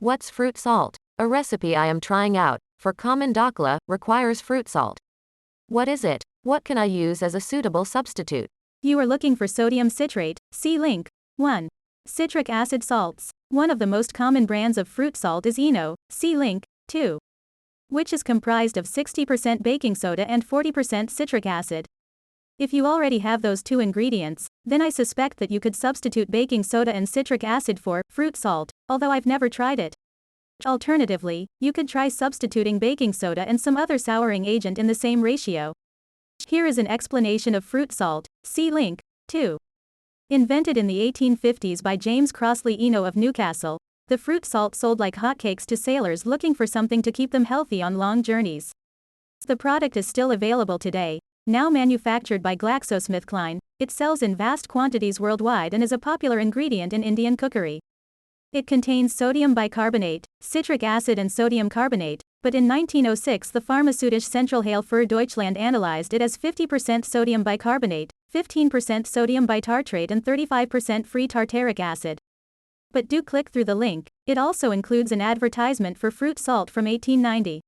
What's fruit salt? A recipe I am trying out, for khaman dhokla, requires fruit salt. What is it? What can I use as a suitable substitute? You are looking for sodium citrate, see link. 1. Citric acid salts. One of the most common brands of fruit salt is Eno, see link. 2. Which is comprised of 60% baking soda and 40% citric acid. If you already have those two ingredients, then I suspect that you could substitute baking soda and citric acid for fruit salt, although I've never tried it. Alternatively, you could try substituting baking soda and some other souring agent in the same ratio. Here is an explanation of fruit salt, see link. 2. Invented in the 1850s by James Crossley Eno of Newcastle, the fruit salt sold like hotcakes to sailors looking for something to keep them healthy on long journeys. The product is still available today. Now manufactured by GlaxoSmithKline, it sells in vast quantities worldwide and is a popular ingredient in Indian cookery. It contains sodium bicarbonate, citric acid and sodium carbonate, but in 1906 the Pharmazeutische Zentralheil für Deutschland analyzed it as 50% sodium bicarbonate, 15% sodium bitartrate and 35% free tartaric acid. But do click through the link, it also includes an advertisement for fruit salt from 1890.